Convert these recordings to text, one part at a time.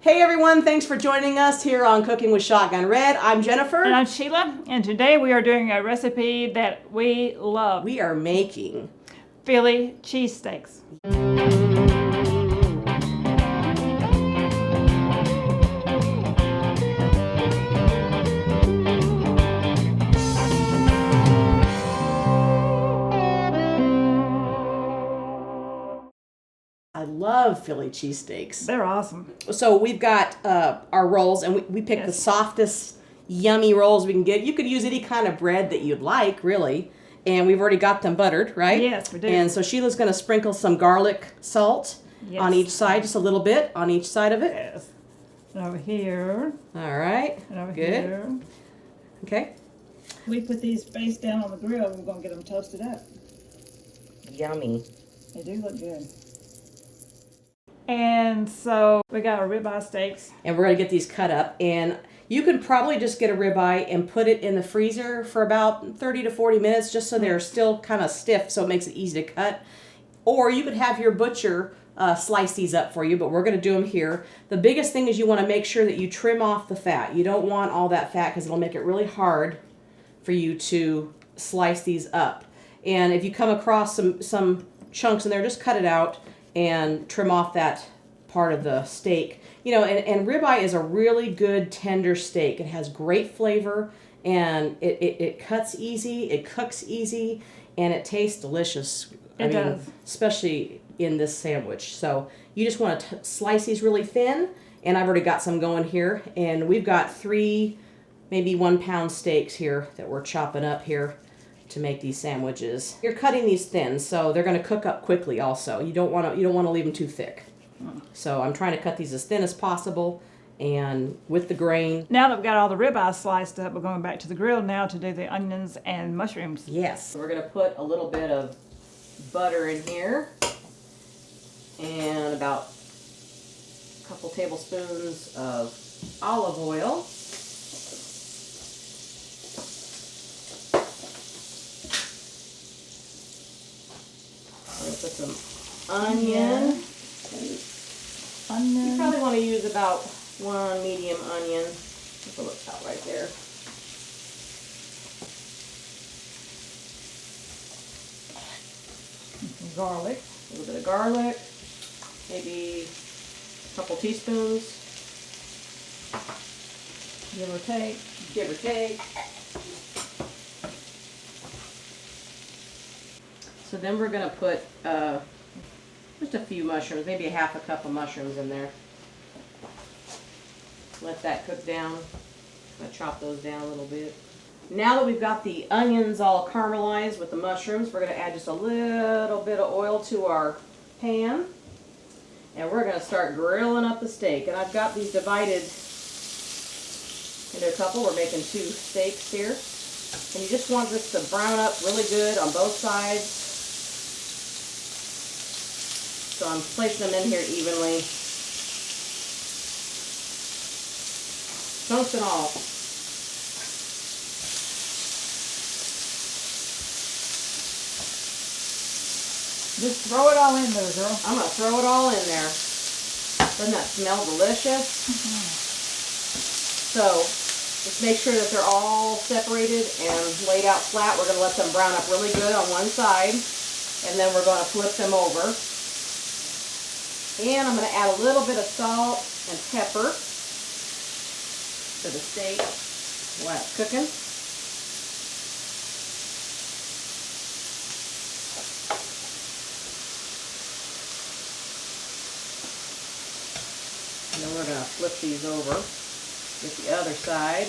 Hey everyone, thanks for joining us here on Cooking with Shotgun Red. I'm Jennifer. And I'm Sheila, and today we are doing a recipe that we love. We are making Philly cheesesteaks. I love Philly cheesesteaks. They're awesome. So we've got our rolls, and we picked the softest, yummy rolls we can get. You could use any kind of bread that you'd like, really. And we've already got them buttered, right? Yes, we do. And so Sheila's going to sprinkle some garlic salt on each side, just a little bit on each side of it. Yes. And over here. All right. And over Good. here. Okay. We put these face down on the grill. We're going to get them toasted up. Yummy. They do look good. And so we got our ribeye steaks. And we're going to get these cut up. And you could probably just get a ribeye and put it in the freezer for about 30 to 40 minutes just so they're still kind of stiff, so it makes it easy to cut. Or you could have your butcher slice these up for you, but we're going to do them here. The biggest thing is you want to make sure that you trim off the fat. You don't want all that fat because it'll make it really hard for you to slice these up. And if you come across some chunks in there, just cut it out and trim off that part of the steak. You know, and ribeye is a really good tender steak. It has great flavor, and it cuts easy, it cooks easy, and it tastes delicious. It does. Especially in this sandwich. So you just want to slice these really thin, and I've already got some going here. And we've got 3, maybe 1 pound steaks here that we're chopping up here to make these sandwiches. You're cutting these thin, so they're going to cook up quickly also. You don't want to leave them too thick. So I'm trying to cut these as thin as possible and with the grain. Now that we've got all the ribeye sliced up, we're going back to the grill now to do the onions and mushrooms. Yes. We're going to put a little bit of butter in here and about a couple tablespoons of olive oil. I'm going to put some onion. You probably want to use about 1 medium onion. That's what looks out right there. Garlic. A little bit of garlic. Maybe a couple teaspoons. Give or take. Give or take. So then we're going to put just a few mushrooms, maybe a half a cup of mushrooms in there. Let that cook down. I'm going to chop those down a little bit. Now that we've got the onions all caramelized with the mushrooms, we're going to add just a little bit of oil to our pan. And we're going to start grilling up the steak. And I've got these divided into a couple. We're making 2 steaks here. And you just want this to brown up really good on both sides. So I'm placing them in here evenly. Chunks and all. Just throw it all in there, girl. I'm going to throw it all in there. Doesn't that smell delicious? So just make sure that they're all separated and laid out flat. We're going to let them brown up really good on one side. And then we're going to flip them over. And I'm going to add a little bit of salt and pepper to the steak while it's cooking. And then we're going to flip these over with the other side.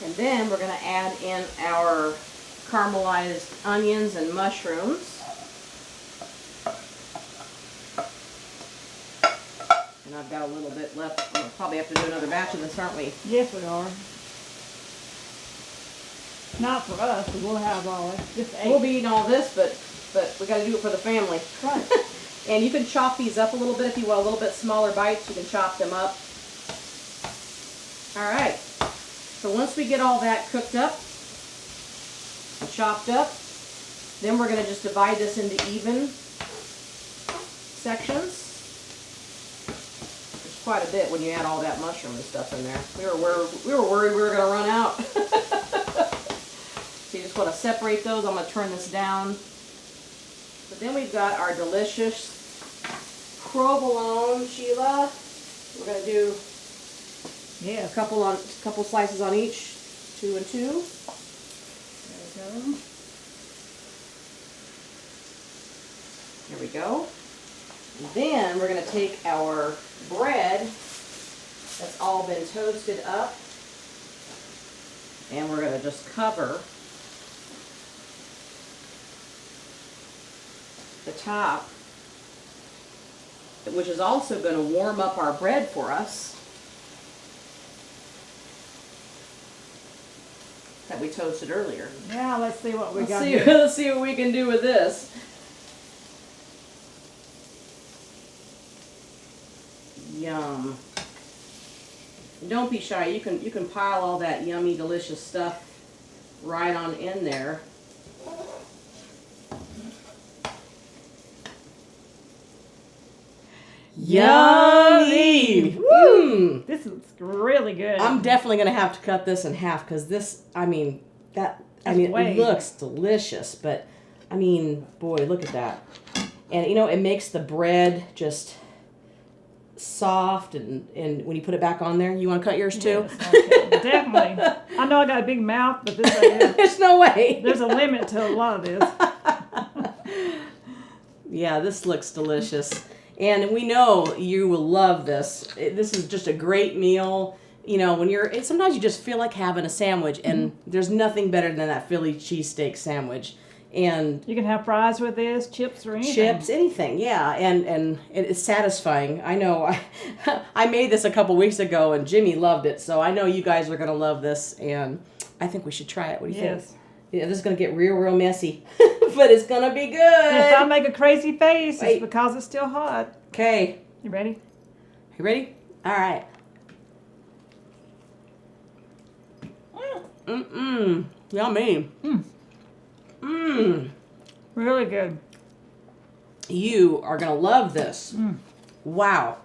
And then we're going to add in our caramelized onions and mushrooms. And I've got a little bit left. We'll probably have to do another batch of this, aren't we? Yes, we are. Not for us, because we'll have all it. Just 8. We'll be eating all this, but we got to do it for the family. Right. And you can chop these up a little bit if you want a little bit smaller bites. You can chop them up. All right. So once we get all that cooked up, chopped up, then we're going to just divide this into even sections. There's quite a bit when you add all that mushroom and stuff in there. We were worried we were going to run out. So you just want to separate those. I'm going to turn this down. But then we've got our delicious provolone, Sheila. We're going to do a couple slices on each, 2 and 2. There we go. There we go. And then we're going to take our bread that's all been toasted up, and we're going to just cover the top, which is also going to warm up our bread for us that we toasted earlier. Yeah, let's see what we got. Let's see what we can do with this. Yum. Don't be shy. You can pile all that yummy, delicious stuff right on in there. Yummy! Woo! This looks really good. I'm definitely gonna have to cut this in half because this, it looks delicious, but I mean, boy, look at that. And you know, it makes the bread just soft, and when you put it back on there, you want to cut yours too? Yes, okay. Definitely. I know I got a big mouth, but this is, There's no way. there's a limit to a lot of this. Yeah, this looks delicious. And we know you will love this. This is just a great meal. You know, when sometimes you just feel like having a sandwich, and there's nothing better than that Philly cheesesteak sandwich. And you can have fries with this, chips or anything. Chips, anything, yeah. And it's satisfying. I know. I made this a couple weeks ago, and Jimmy loved it. So I know you guys are going to love this, and I think we should try it. What do you think? Yeah, this is going to get real messy, but it's going to be good. If I make a crazy face, it's because it's still hot. Okay. You ready? You ready? All right. Mm-mm. Yummy. Really good. You are going to love this. Wow.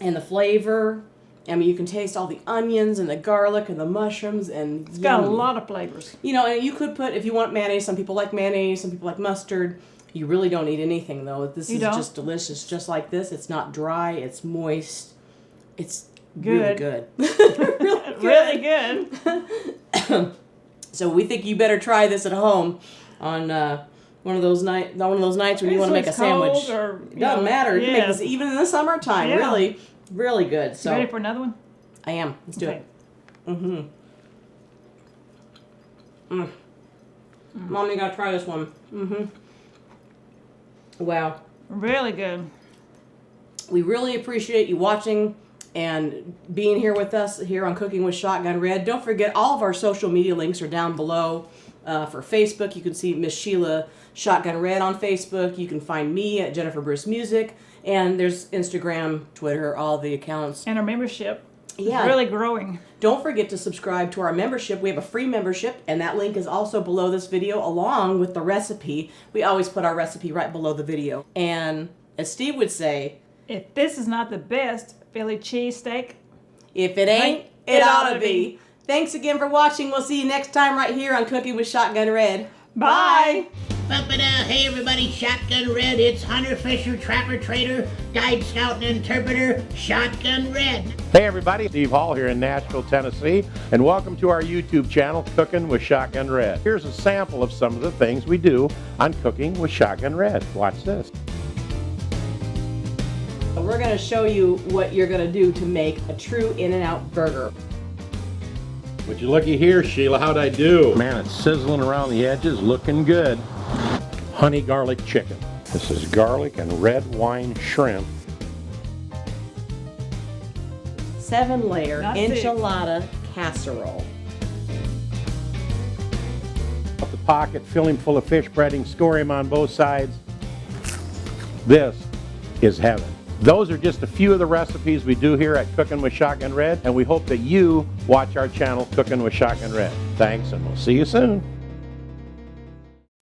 And the flavor, I mean, you can taste all the onions and the garlic and the mushrooms, and it's got a lot of flavors. You know, and you could put, if you want mayonnaise, some people like mayonnaise, some people like mustard. You really don't need anything, though. This is just delicious, just like this. It's not dry. It's moist. It's really good. Really good. So we think you better try this at home on one of those nights when you want to make a sandwich. It doesn't matter. You can make this even in the summertime. Yeah. Really, really good. So you ready for another one? I am. Let's do it. Mom, you gotta try this one. Wow. Really good. We really appreciate you watching and being here with us here on Cooking with Shotgun Red. Don't forget, all of our social media links are down below. For Facebook, you can see Miss Sheila Shotgun Red on Facebook. You can find me at Jennifer Bruce Music. And there's Instagram, Twitter, all the accounts. And our membership is really growing. Don't forget to subscribe to our membership. We have a free membership, and that link is also below this video along with the recipe. We always put our recipe right below the video. And as Steve would say, if this is not the best Philly cheesesteak, if it ain't, it ought to be. Thanks again for watching. We'll see you next time right here on Cooking with Shotgun Red. Bye. Hey everybody, Shotgun Red. It's Hunter, Fisher, Trapper, Trader, Guide, Scout, and Interpreter, Shotgun Red. Hey everybody, Steve Hall here in Nashville, Tennessee, and welcome to our YouTube channel, Cooking with Shotgun Red. Here's a sample of some of the things we do on Cooking with Shotgun Red. Watch this. We're going to show you what you're going to do to make a true In-N-Out burger. Would you looky here, Sheila, how'd I do? Man, it's sizzling around the edges, looking good. Honey garlic chicken. This is garlic and red wine shrimp. 7-layer enchilada casserole. Out the pocket, fill him full of fish breading, score him on both sides. This is heaven. Those are just a few of the recipes we do here at Cooking with Shotgun Red, and we hope that you watch our channel Cooking with Shotgun Red. Thanks, and we'll see you soon.